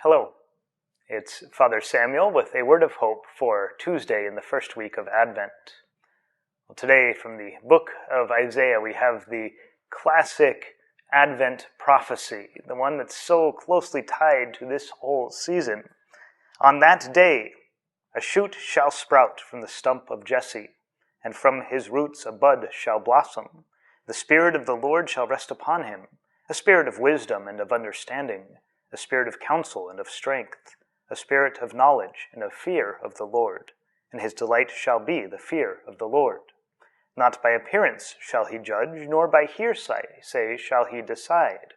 Hello, it's Father Samuel with a word of hope for Tuesday in the first week of Advent. Well, today from the book of Isaiah we have the classic Advent prophecy, the one that's so closely tied to this whole season. On that day, a shoot shall sprout from the stump of Jesse, and from his roots a bud shall blossom. The Spirit of the Lord shall rest upon him, a spirit of wisdom and of understanding, a spirit of counsel and of strength, a spirit of knowledge and of fear of the Lord. And his delight shall be the fear of the Lord. Not by appearance shall he judge, nor by hearsay shall he decide,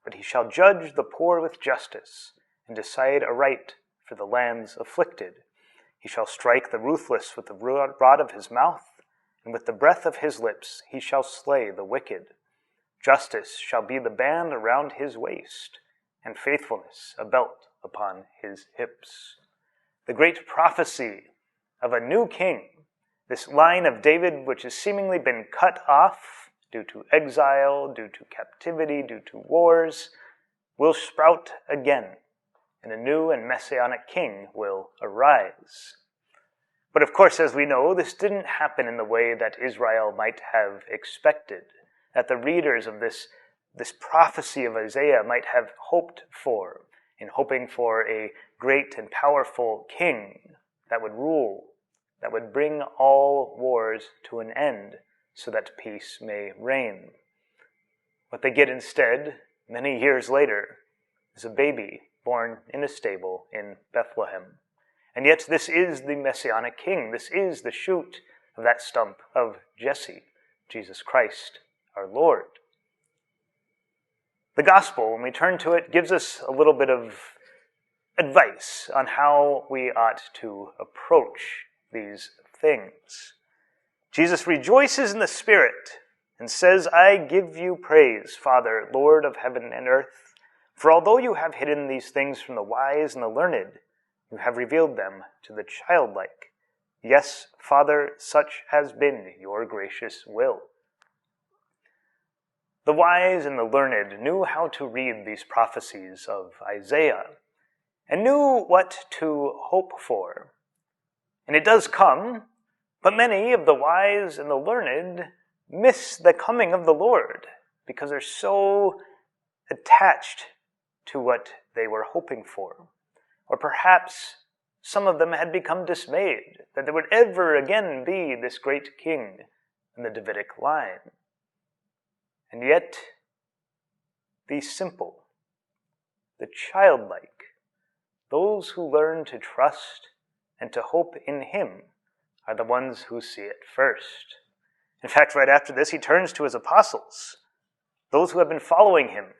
but he shall judge the poor with justice, and decide aright for the land's afflicted. He shall strike the ruthless with the rod of his mouth, and with the breath of his lips he shall slay the wicked. Justice shall be the band around his waist, and faithfulness a belt upon his hips. The great prophecy of a new king, this line of David which has seemingly been cut off due to exile, due to captivity, due to wars, will sprout again, and a new and messianic king will arise. But of course, as we know, this didn't happen in the way that Israel might have expected, that the readers of this prophecy of Isaiah might have hoped for, in hoping for a great and powerful king that would rule, that would bring all wars to an end so that peace may reign. What they get instead, many years later, is a baby born in a stable in Bethlehem. And yet this is the messianic king. This is the shoot of that stump of Jesse, Jesus Christ, our Lord. The gospel, when we turn to it, gives us a little bit of advice on how we ought to approach these things. Jesus rejoices in the Spirit and says, "I give you praise, Father, Lord of heaven and earth, for although you have hidden these things from the wise and the learned, you have revealed them to the childlike. Yes, Father, such has been your gracious will." The wise and the learned knew how to read these prophecies of Isaiah and knew what to hope for. And it does come, but many of the wise and the learned miss the coming of the Lord because they're so attached to what they were hoping for. Or perhaps some of them had become dismayed that there would ever again be this great king in the Davidic line. And yet, the simple, the childlike, those who learn to trust and to hope in him are the ones who see it first. In fact, right after this, he turns to his apostles, those who have been following him,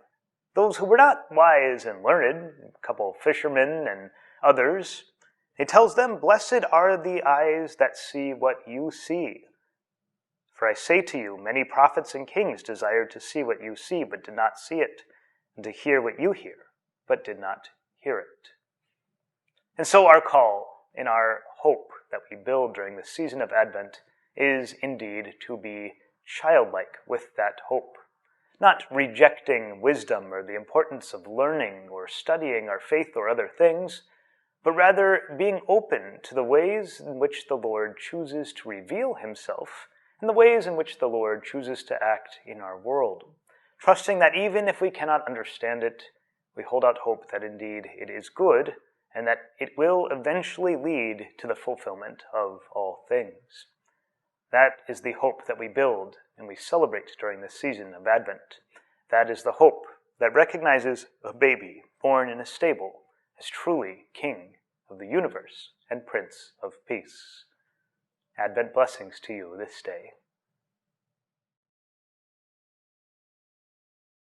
those who were not wise and learned, a couple of fishermen and others. He tells them, "Blessed are the eyes that see what you see. For I say to you, many prophets and kings desired to see what you see, but did not see it, and to hear what you hear, but did not hear it." And so our call and our hope that we build during the season of Advent is indeed to be childlike with that hope. Not rejecting wisdom or the importance of learning or studying our faith or other things, but rather being open to the ways in which the Lord chooses to reveal himself and the ways in which the Lord chooses to act in our world, trusting that even if we cannot understand it, we hold out hope that indeed it is good and that it will eventually lead to the fulfillment of all things. That is the hope that we build and we celebrate during this season of Advent. That is the hope that recognizes a baby born in a stable as truly King of the universe and Prince of Peace. Advent blessings to you this day.